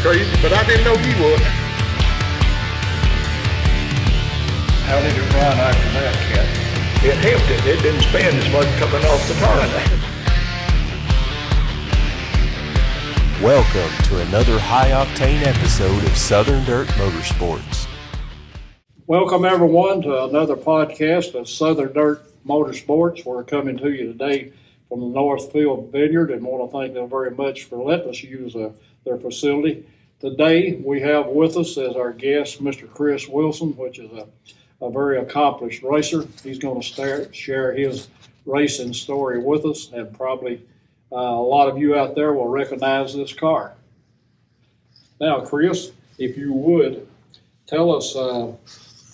crazy, but I didn't know he would. How did it run after that, Cat? It helped it. It didn't spin as much coming off the turn. Welcome to another high-octane episode of Southern Dirt Motorsports. Welcome, everyone, to another podcast of Southern Dirt Motorsports. We're coming to you today from the Northfield Vineyard and want to thank them very much for letting us use their facility. Today, we have with us as our guest Mr. Chris Wilson, which is a very accomplished racer. He's going to share his racing story with us, and probably a lot of you out there will recognize this car. Now, Chris, if you would, tell us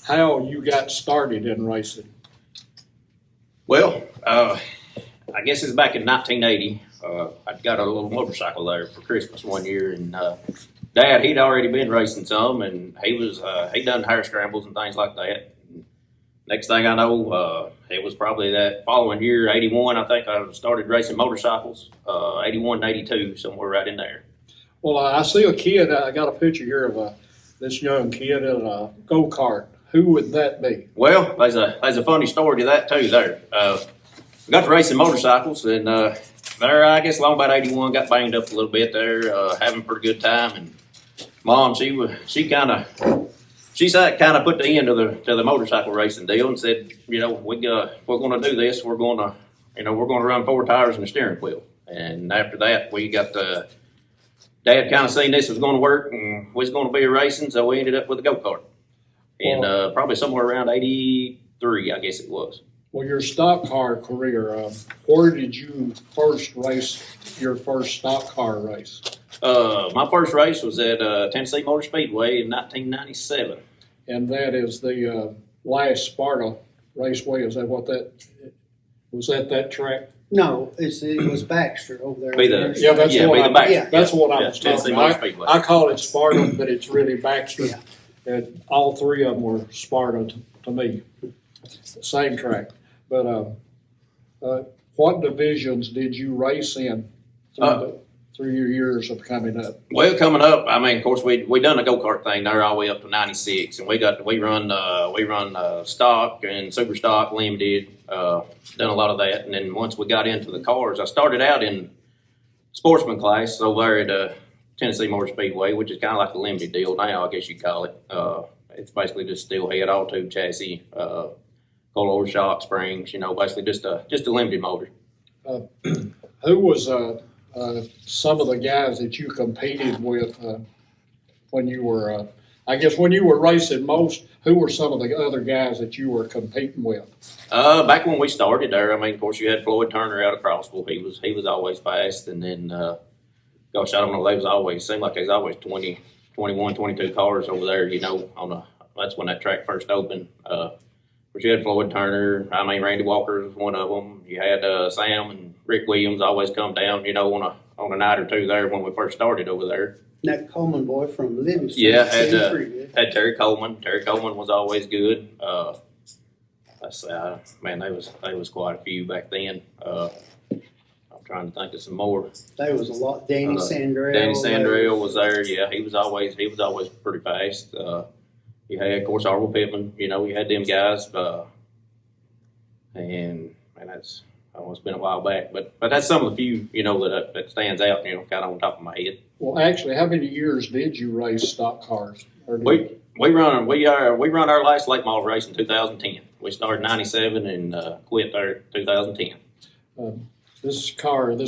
how you got started in racing. Well, I guess it's back in 1980. I got a little motorcycle there for Christmas one year, and Dad, he'd already been racing some, and he done hare scrambles and things like that. Next thing I know, it was probably that following year, 81, I think I started racing motorcycles, 81 and 82, somewhere right in there. Well, I see a kid, I got a picture here of this young kid in a go-kart. Who would that be? Well, there's a funny story to that too there. Got to racing motorcycles, and there, I guess, along about 81, got banged up a little bit there, having a pretty good time. And Mom, she kind of put the end to the motorcycle racing deal and said, you know, we're going to do this. We're going to run 4 tires and a steering wheel. And after that, we got Dad kind of seen this was going to work and was going to be a racing, so we ended up with a go-kart. And probably somewhere around 83, I guess it was. Well, your stock car career, where did you first race your first stock car race? My first race was at Tennessee Motor Speedway in 1997. And that is the last Sparta Raceway. Is that what that was? That track? No, it was Baxter over there. That's what I was talking about. I call it Sparta, but it's really Baxter. Yeah. And all 3 of them were Sparta to me. Same track. But what divisions did you race in through your years of coming up? Well, coming up, I mean, of course, we done a go-kart thing there all the way up to 96, and we run stock and super stock, limited, done a lot of that. And then once we got into the cars, I started out in sportsman class over at Tennessee Motor Speedway, which is kind of like a limited deal now, I guess you'd call it. It's basically just steel head, all tube chassis, coil shock springs, basically just a limited motor. Who was some of the guys that you competed with when you were, when you were racing most? Who were some of the other guys that you were competing with? Back when we started there, I mean, of course, you had Floyd Turner out of Crossville. He was always fast, and then gosh, I don't know, seemed like there's always 20, 21, 22 cars over there, that's when that track first opened. But you had Floyd Turner, Randy Walker was one of them. You had Sam and Rick Williams always come down, on a night or two there when we first started over there. That Coleman boy from Livingston. Yeah, had Terry Coleman. Terry Coleman was always good. There was quite a few back then. Trying to think of some more. There was a lot. Danny Sandrell. Danny Sandrell was there. Yeah, he was always pretty fast. You had, of course, Arnold Pittman. You had them guys. That's it's been a while back, but that's some of the few that stands out. Kind of on top of my head. Well, actually, how many years did you race stock cars? We run our last late model race in 2010. We started 97 and quit there in 2010. This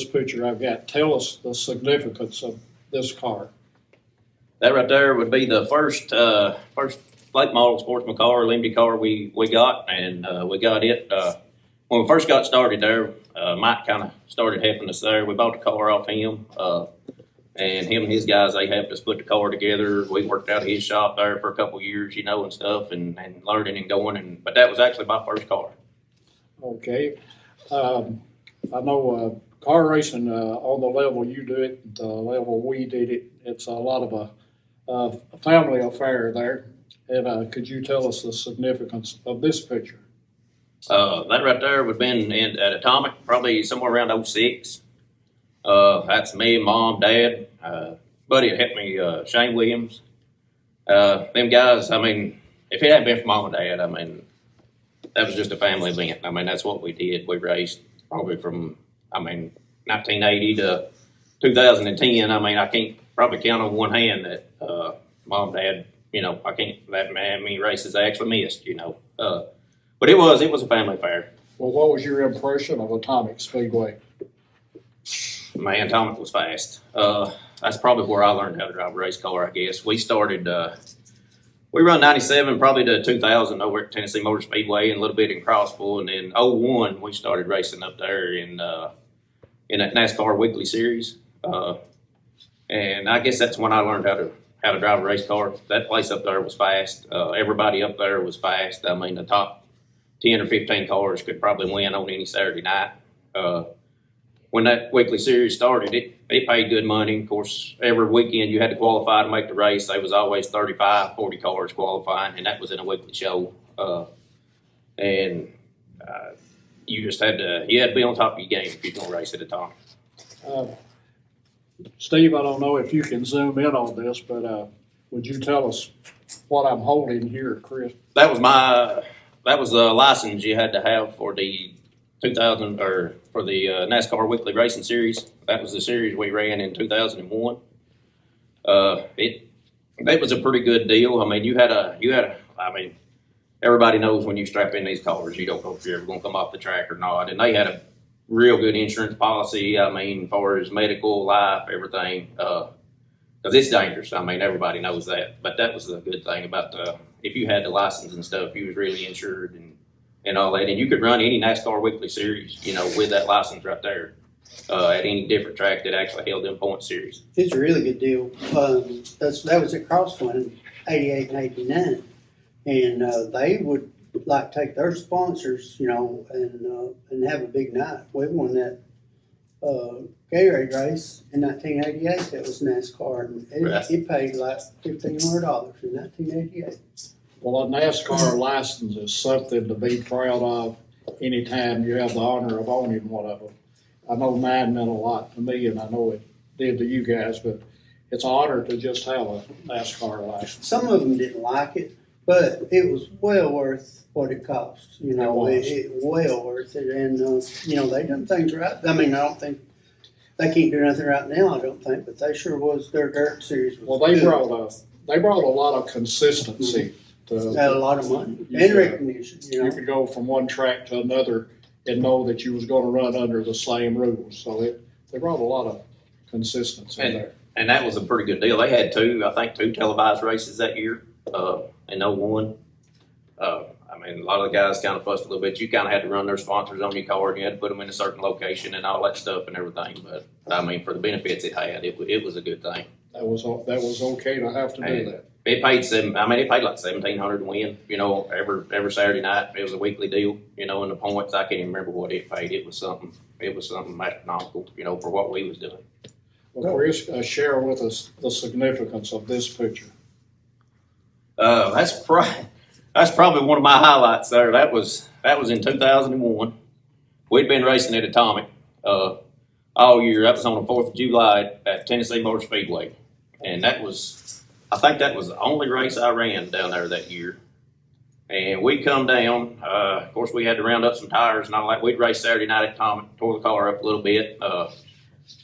picture I've got, tell us the significance of this car. That right there would be the first late model sportsman car, limited car we got, and we got it when we first got started there. Mike kind of started helping us there. We bought the car off him, and him and his guys, they helped us put the car together. We worked out of his shop there for a couple of years, and stuff, and learning and going. But that was actually my first car. Okay. I know car racing on the level you do it, the level we did it, it's a lot of a family affair there. And could you tell us the significance of this picture? That right there would have been at Atomic, probably somewhere around 06. That's me, Mom, Dad, buddy that helped me, Shane Williams. Them guys, I mean, if it hadn't been for Mom and Dad, I mean, that was just a family event. I mean, that's what we did. We raced probably from, 1980 to 2010. I mean, I can't probably count on one hand that Mom, Dad, I can't that many races I actually missed. But it was a family affair. Well, what was your impression of Atomic Speedway? Man, Atomic was fast. That's probably where I learned how to drive a race car, I guess. We started, we run 97 probably to 2000 over at Tennessee Motor Speedway and a little bit in Crossville. And then 01, we started racing up there in that NASCAR Weekly Series. And I guess that's when I learned how to drive a race car. That place up there was fast. Everybody up there was fast. I mean, the top 10 or 15 cars could probably win on any Saturday night. When that weekly series started, it paid good money. Of course, every weekend you had to qualify to make the race. There was always 35, 40 cars qualifying, and that was in a weekly show. You just had to be on top of your game if you're going to race at a time. Steve, I don't know if you can zoom in on this, but would you tell us what I'm holding here, Chris? That was a license you had to have for the 2000 or for the NASCAR Weekly Racing Series. That was the series we ran in 2001. It was a pretty good deal. I mean, everybody knows when you strap in these cars, you don't know if you're ever going to come off the track or not. And they had a real good insurance policy. I mean, as far as medical, life, everything. Because it's dangerous. I mean, everybody knows that. But that was the good thing about if you had the license and stuff, you was really insured and all that. And you could run any NASCAR Weekly Series, with that license right there at any different track that actually held them point series. It's a really good deal. That was at Crossville in 88 and 89. And they would take their sponsors, and have a big night. We won that Gatorade race in 1988. That was NASCAR, and it paid like $1,500 in 1988. Well, a NASCAR license is something to be proud of anytime you have the honor of owning one of them. I know mine meant a lot to me, and I know it did to you guys, but it's an honor to just have a NASCAR license. Some of them didn't like it, but it was well worth what it cost. It well worth it, and they done things right. I mean, I don't think they can't do nothing right now. I don't think, but they sure was. Their dirt series was they good. brought a lot of consistency. Had a lot of money and recognition. You could go from one track to another and know that you was going to run under the same rules. So they brought a lot of consistency there. And that was a pretty good deal. They had two televised races that year in 01. I mean, a lot of the guys kind of fussed a little bit. You kind of had to run their sponsors on your car, and you had to put them in a certain location and all that stuff and everything. But I mean, for the benefits it had, it was a good thing. That was okay to have to do that. It paid like $1,700 to win. Every Saturday night. It was a weekly deal. And the points, I can't even remember what it paid. It was something astronomical. For what we was doing. Well, Chris, share with us the significance of this picture. That's probably one of my highlights there. That was in 2001. We'd been racing at Atomic all year. That was on the 4th of July at Tennessee Motor Speedway, and I think that was the only race I ran down there that year. And we'd come down. Of course, we had to round up some tires and all that. We'd race Saturday night at Atomic, tore the car up a little bit.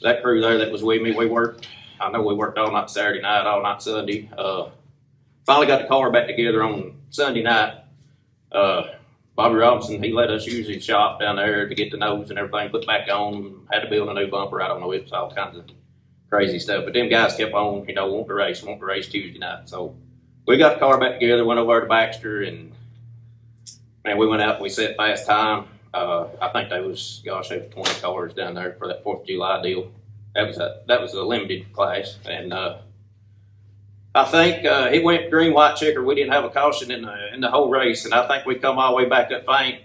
That crew there that was with me, we worked all night Saturday night, all night Sunday. Finally got the car back together on Sunday night. Bobby Robinson, he let us use his shop down there to get the nose and everything put back on. Had to build a new bumper. I don't know. It was all kinds of crazy stuff. But them guys kept on, wanting to race Tuesday night. So we got the car back together, went over to Baxter, and man, we went out and we set fast time. I think there was 20 cars down there for that 4th of July deal. That was a limited class, and I think it went green, white, checker. We didn't have a caution in the whole race, and I think we come all the way back up. If I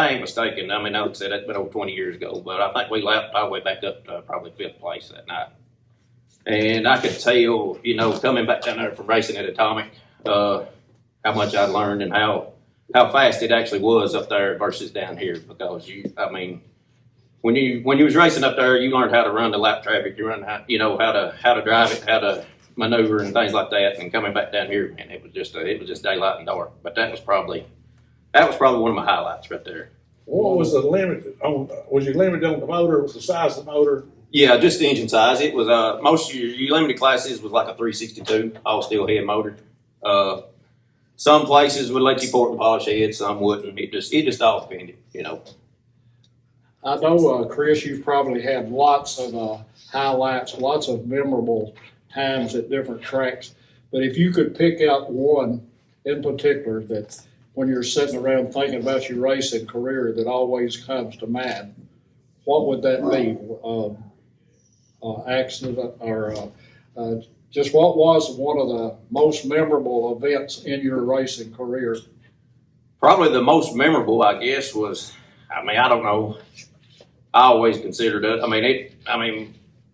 ain't mistaken, I mean, like I said, that's been over 20 years ago, but I think we lapped all the way back up to probably 5th place that night. And I could tell, coming back down there from racing at Atomic, how much I learned and how fast it actually was up there versus down here. Because when you was racing up there, you learned how to run the lap traffic. You learned how to drive it, how to maneuver and things like that. And coming back down here, man, it was just daylight and dark. But that was probably one of my highlights right there. What was the limit on? Was you limited on the motor? Was the size of the motor? Yeah, just the engine size. It was most of your limited classes was like a 362 all steel head motor. Some places would let you port and polish head, some wouldn't. It just all depended, you know. I know, Chris, you've probably had lots of highlights, lots of memorable times at different tracks. But if you could pick out one in particular that when you're sitting around thinking about your racing career that always comes to mind, what would that be? Accident or just what was one of the most memorable events in your racing career? Probably the most memorable, I guess, was, I don't know. I always considered it.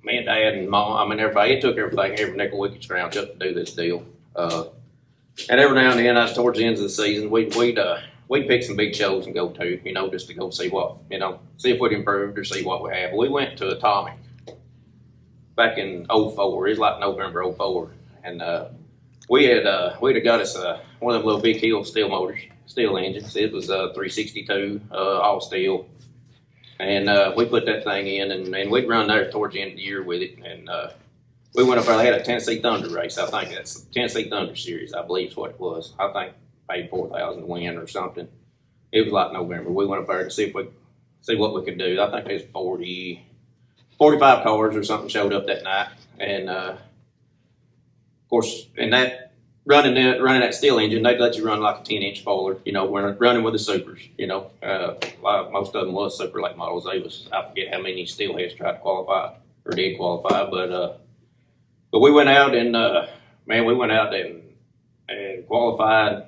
Me and Dad and Mom, everybody, it took everything, every nickel we could scrounge up to do this deal. And every now and then, towards the end of the season, we'd pick some big shows and go to, just to go see what, see if we'd improved or see what we have. We went to Atomic back in 04. It was like November 04. And we'd have got us one of them little big hill steel motors, steel engines. It was 362, all steel. And we put that thing in, and we'd run there towards the end of the year with it. And we went up there, they had a Tennessee Thunder race. I think that's Tennessee Thunder Series, I believe is what it was. I think paid $4,000 to win or something. It was like November. We went up there to see what we could do. I think there's 45 cars or something showed up that night. And of course, in that running that steel engine, they'd let you run like a 10-inch spoiler. We're running with the supers. Most of them was super late models. I forget how many steelheads tried to qualify or did qualify, but we went out and qualified,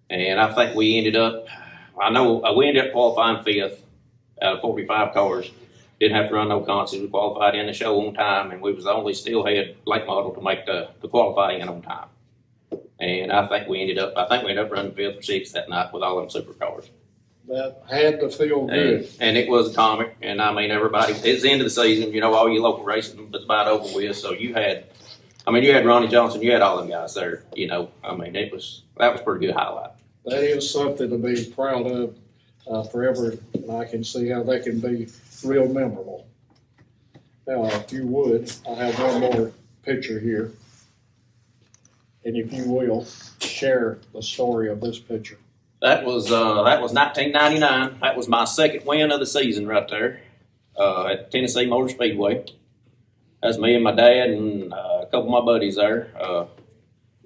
and I think we ended up qualifying 5th out of 45 cars. Didn't have to run no contests. We qualified in the show on time, and we was the only steelhead late model to make the qualifying on time. And I think we ended up running 5th or 6th that night with all them super cars. That had to feel good. And it was Atomic, and everybody, it's the end of the season, all your local racing was about over with, so you had Ronnie Johnson, you had all them guys there, that was pretty good highlight. That is something to be proud of forever, and I can see how that can be real memorable. Now, if you would, I have one more picture here, and if you will, share the story of this picture. That was 1999. That was my second win of the season right there at Tennessee Motor Speedway. That's me and my dad and a couple of my buddies there.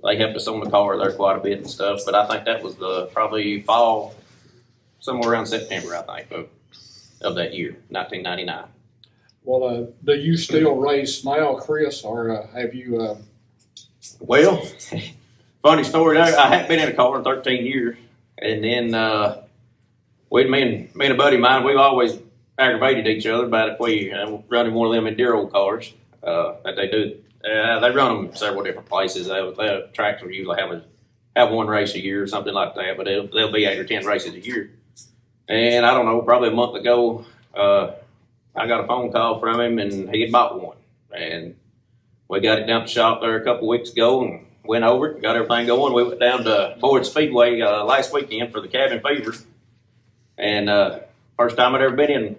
They helped us on the car there quite a bit and stuff. But I think that was probably fall, somewhere around September, I think, of that year, 1999. Well, do you still race now, Chris, or have you? Well, funny story there. I hadn't been in a car in 13 years. And then me and a buddy of mine, we've always aggravated each other about if we running one of them enduro cars that they do. They run them several different places. Tracks will usually have one race a year or something like that, but they'll be 8 or 10 races a year. And I don't know, probably a month ago, I got a phone call from him, and he had bought one. And we got it down to the shop there a couple of weeks ago, and went over it, got everything going. We went down to Boyd Speedway last weekend for the cabin fever, and first time I'd ever been in.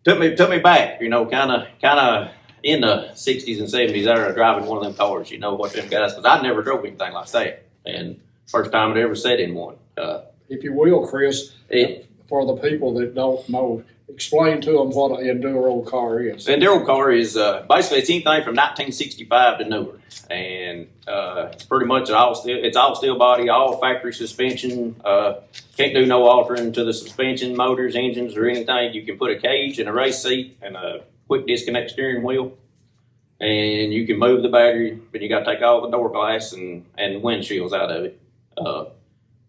Took me back, kind of in the 60s and 70s there, driving one of them cars. What them guys, because I never drove anything like that, and first time I'd ever sat in one. If you will, Chris, for the people that don't know, explain to them what an enduro car is. The enduro car is basically it's anything from 1965 to newer, and it's pretty much it's all steel body, all factory suspension. Can't do no altering to the suspension, motors, engines, or anything. You can put a cage and a race seat and a quick disconnect steering wheel, and you can move the battery, but you got to take all the door glass and windshields out of it.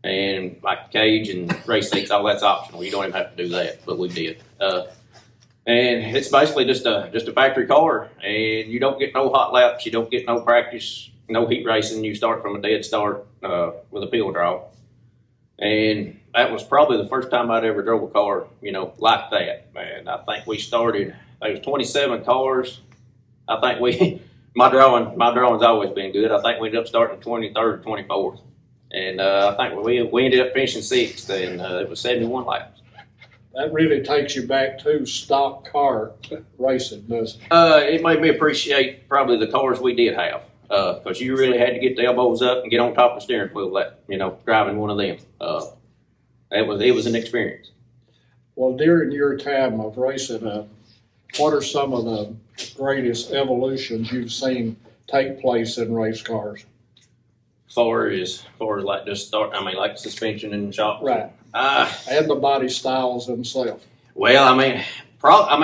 And like the cage and race seats, all that's optional. You don't even have to do that, but we did. And it's basically just a factory car, and you don't get no hot laps, you don't get no practice, no heat racing. You start from a dead start with a peel draw. And that was probably the first time I'd ever drove a car, you know, like that. Man, I think we started. There was 27 cars. I think my drawing's always been good. I think we ended up starting 23rd or 24th, and I think we ended up finishing 6th, and it was 71 laps. That really takes you back to stock car racing, doesn't it? It made me appreciate probably the cars we did have, because you really had to get the elbows up and get on top of the steering wheel. That, you know, driving one of them, it was an experience. Well, during your time of racing, what are some of the greatest evolutions you've seen take place in race cars? Far as like just start, I mean, like suspension and shocks. Right. And the body styles themselves. Well, I mean,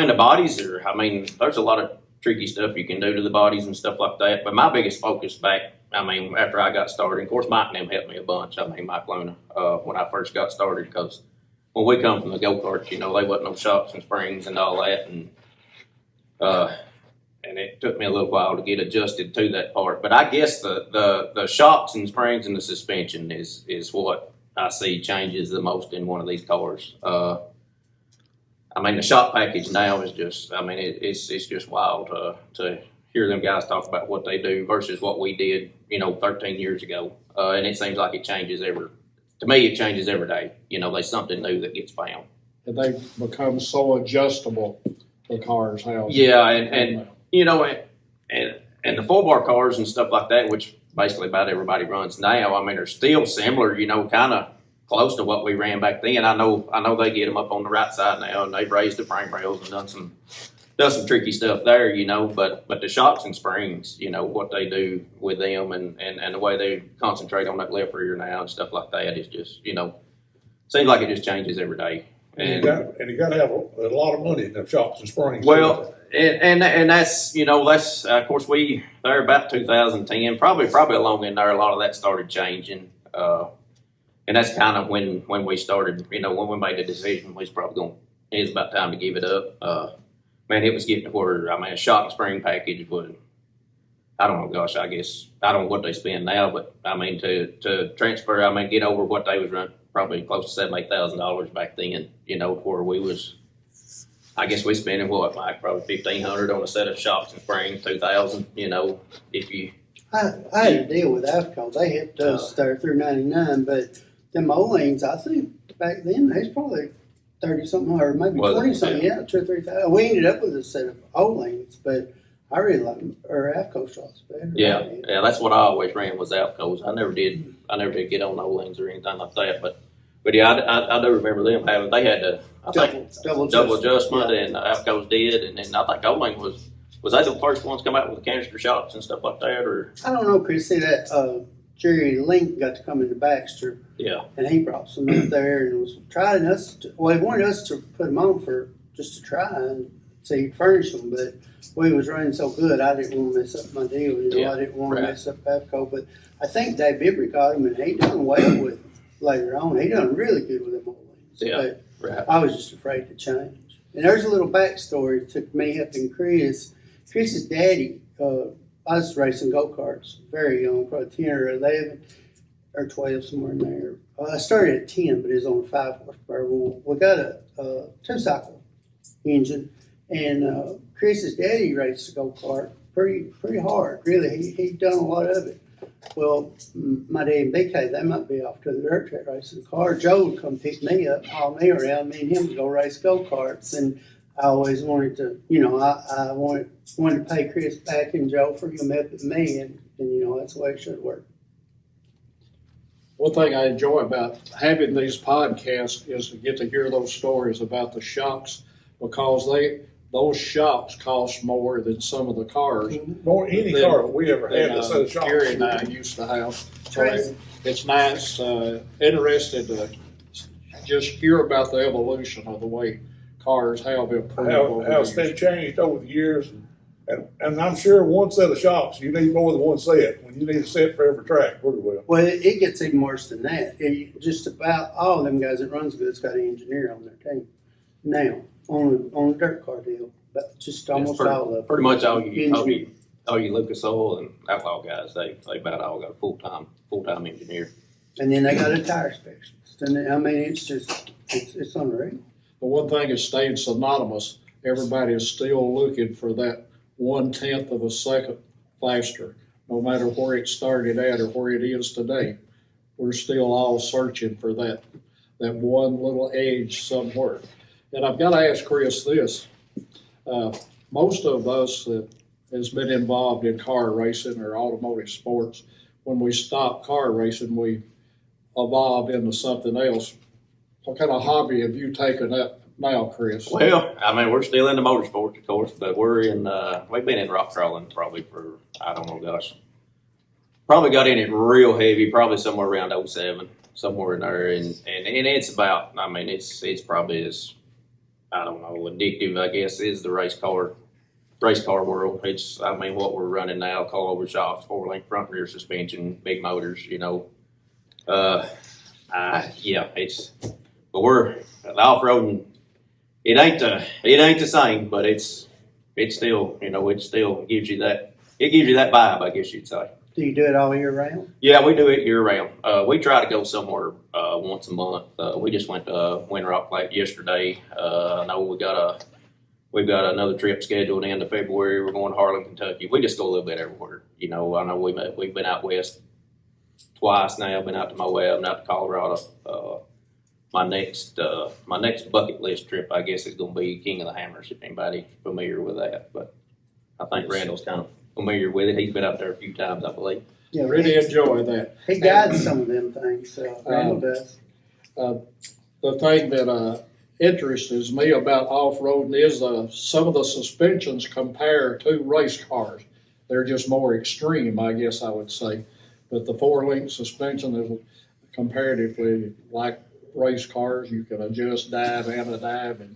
the bodies are. I mean, there's a lot of tricky stuff you can do to the bodies and stuff like that. But my biggest focus back, I mean, after I got started, of course, Mike and them helped me a bunch. I mean, Mike Luna, when I first got started, because when we come from the go karts, you know, they wasn't no shocks and springs and all that, and it took me a little while to get adjusted to that part. But I guess the shocks and springs and the suspension is what I see changes the most in one of these cars. I mean, the shock package now is just, I mean, it's just wild to hear them guys talk about what they do versus what we did, you know, 13 years ago. And it seems like it changes to me, it changes every day. You know, there's something new that gets found. And they've become so adjustable, the cars have. Yeah, and you know, and the 4-bar cars and stuff like that, which basically about everybody runs now, I mean, are still similar, you know, kind of close to what we ran back then. I know they get them up on the right side now, and they've raised the frame rails and done some tricky stuff there, you know. But the shocks and springs, you know, what they do with them and the way they concentrate on that left rear now and stuff like that is just, you know, seems like it just changes every day. And you got to have a lot of money in them shocks and springs. Well, and that's, you know, that's of course they're about 2010, probably along in there. A lot of that started changing, and that's kind of when we started. You know, when we made the decision, we was probably it was about time to give it up. Man, it was getting to where, I mean, a shock and spring package would, I don't know, gosh, I guess I don't know what they spend now, but I mean to transfer, I mean, get over what they was running, probably close to $7,000-8,000 back then. You know, where we was. I guess we spending what, Mike? Probably $1,500 on a set of shocks and springs, $2,000. You know, if you. I had a deal with Avco. They helped us there through '99, but them O-lanes, I think back then they was probably 30-something or maybe 20-something. Yeah, 2,000 or 3,000. We ended up with a set of O-lanes, but I really like Avco shocks better. Yeah, that's what I always ran was Avcos. I never did get on O-lanes or anything like that, but yeah, I do remember them having. They had to. I think double adjustment, yeah. And Avcos did, and then I think O-Lane was they the first ones to come out with the canister shocks and stuff like that, or I don't know, Chris. See that Jerry Link got to come into Baxter, yeah, and he brought some up there and was trying us. He wanted us to put them on for just to try and see furnish them, but we was running so good, I didn't want to mess up my deal. You know, yeah, I didn't want to mess up Avco, but I think Dave Bibry got him, and he done well with them later on. He done really good with them O-Lanes. Yeah. Right. I was just afraid to change. And there's a little backstory to me helping Chris. Chris's daddy, I was racing go-karts very young, probably 10 or 11 or 12, somewhere in there. I started at 10, but it was on a 5 horsepower. We got a 2-cycle engine, and Chris's daddy raced a go-kart pretty hard, really. He'd done a lot of it. Well, my dad and BK, they might be off to the dirt track racing the car. Joe would come pick me up, haul me around, me and him would go race go-karts. And I always wanted to, you know, I wanted to pay Chris back and Joe for him helping me. And, you know, that's the way it should work. One thing I enjoy about having these podcasts is to get to hear those stories about the shocks, because those shocks cost more than some of the cars. More any car we ever had a set of shocks. Gary and I used to have. So it's nice, interesting to just hear about the evolution of the way cars have improved. How it's been changed over the years. And I'm sure one set of shocks, you need more than one set. When you need a set for every track, pretty well. Well, it gets even worse than that. Just about all of them guys that runs good's got an engineer on their team now. On a dirt car deal, but just almost all of them. Pretty much all you Lucas Oil and Outlaw guys, they about all got a full time engineer. And then they got a tire specialist And I mean, it's just, it's unreal. The one thing is staying synonymous. Everybody is still looking for that 1/10 of a second faster, no matter where it started at or where it is today. We're still all searching for that one little edge somewhere. And I've got to ask Chris this. Most of us that has been involved in car racing or automotive sports, when we stop car racing, we evolve into something else. What kind of hobby have you taken up now, Chris? Well, I mean, we're still into motorsports, of course, but we've been in rock crawling probably for, I don't know, gosh. Probably got in it real heavy, probably somewhere around 07, somewhere in there. And it's about, I mean, it's probably as, I don't know, addictive, I guess, is the race car world. It's, I mean, what we're running now, coilover shocks, 4-link front rear suspension, big motors, you know. Yeah, but we're off-roading. It ain't the same, but it's still, you know, it still gives you that vibe, I guess you'd say. Do you do it all year round? Yeah, we do it year round. We try to go somewhere once a month. We just went to Wind Rock Lake yesterday. I know we've got another trip scheduled end of February. We're going to Harlan, Kentucky. We just go a little bit everywhere. You know, I know we've been out west twice now. I've been out to Moab, been out to Colorado. My next bucket list trip, I guess, is going to be King of the Hammers, if anybody familiar with that. But I think Randall's kind of familiar with it. He's been up there a few times, I believe. Yeah, Really enjoy that. he guides some of them things, Randall does. The thing that interests me about off-roading is some of the suspensions compare to race cars. They're just more extreme, I guess I would say. But the 4-link suspension is comparatively like race cars. You can adjust dive and a dive and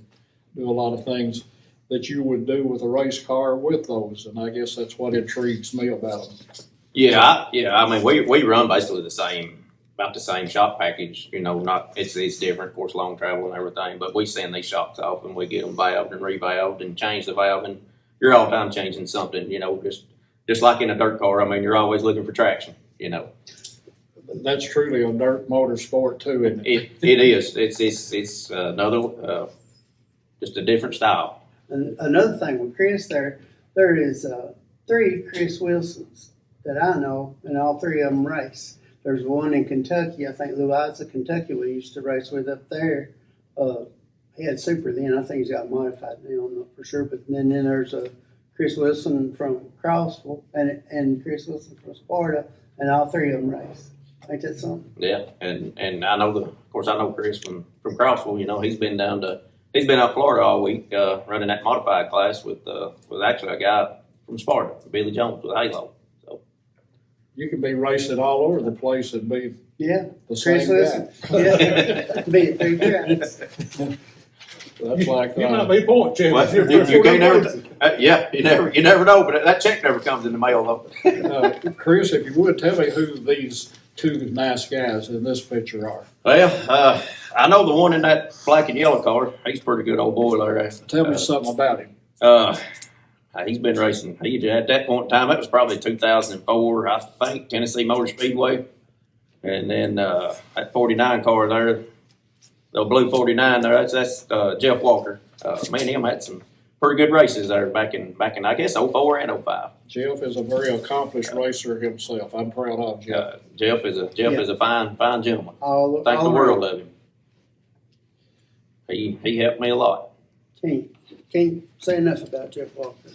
do a lot of things that you would do with a race car with those. And I guess that's what intrigues me about them. Yeah. I mean, we run basically about the same shock package. You know, it's different, of course, long travel and everything. But we send these shocks off and we get them valved and revalved and change the valve. And you're all the time changing something. You know, just like in a dirt car. I mean, you're always looking for traction. You know. That's truly a dirt motorsport too, isn't it? It is. It's another just a different style. And another thing with Chris, there is 3 Chris Wilsons that I know, and all 3 of them race. There's one in Kentucky, I think Lorance of Kentucky we used to race with up there. He had Super then, I think he's got modified now, I'm not for sure. But then there's a Chris Wilson from Crossville and Chris Wilson from Sparta, and all 3 of them race. Ain't that something? Yeah, and I know of course I know Chris from Crossville. You know, he's been out Florida all week running that modified class with actually a guy from Sparta, Billy Jones with Halo. So You can be racing all over the place and be Yeah. the Chris same Wilson. guy. Yeah. Be at 3 tracks. That's like You might be point checking. Well, you can't never, you never know, but that check never comes in the mail though. Chris, if you would tell me who these 2 nice guys in this picture are. Well, I know the one in that black and yellow car. He's a pretty good old boy there. Tell me something about him. He's been racing. At that point in time, that was probably 2004, I think, Tennessee Motor Speedway. And then that 49 car there, the blue 49 there, that's Jeff Walker. Me and him had some pretty good races there back in I guess 04 and 05. Jeff is a very accomplished racer himself. I'm proud of Jeff. Jeff is a fine gentleman. All Thank the world around. of him. He helped me a lot. Can't say enough about Jeff Walker.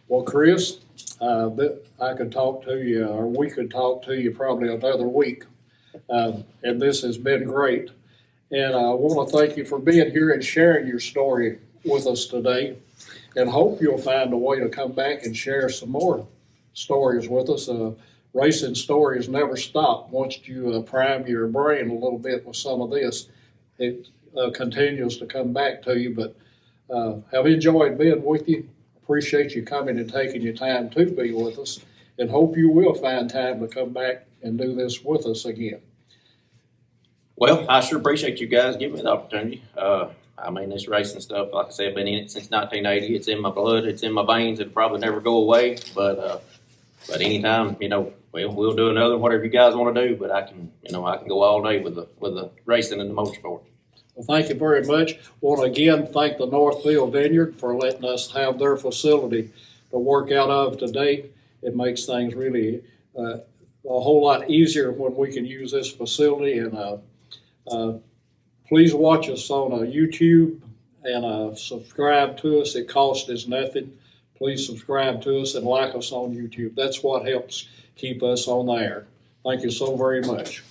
Well, Chris, I could talk to you, or we could talk to you probably another week. And this has been great. And I want to thank you for being here and sharing your story with us today. And hope you'll find a way to come back and share some more stories with us. Racing stories never stop. Once you prime your brain a little bit with some of this, it continues to come back to you. But have enjoyed being with you. Appreciate you coming and taking your time to be with us, and hope you will find time to come back and do this with us again. Well, I sure appreciate you guys giving me the opportunity. I mean, this racing stuff, like I said, I've been in it since 1980. It's in my blood. It's in my veins. It'll probably never go away. But But anytime, we'll do another, whatever you guys want to do, but I can go all day with the racing and the motorsport. Well, thank you very much. Want to again thank the Northfield Vineyard for letting us have their facility to work out of today. It makes things really a whole lot easier when we can use this facility. And please watch us on YouTube and subscribe to us. It costs us nothing. Please subscribe to us and like us on YouTube. That's what helps keep us on the air. Thank you so very much.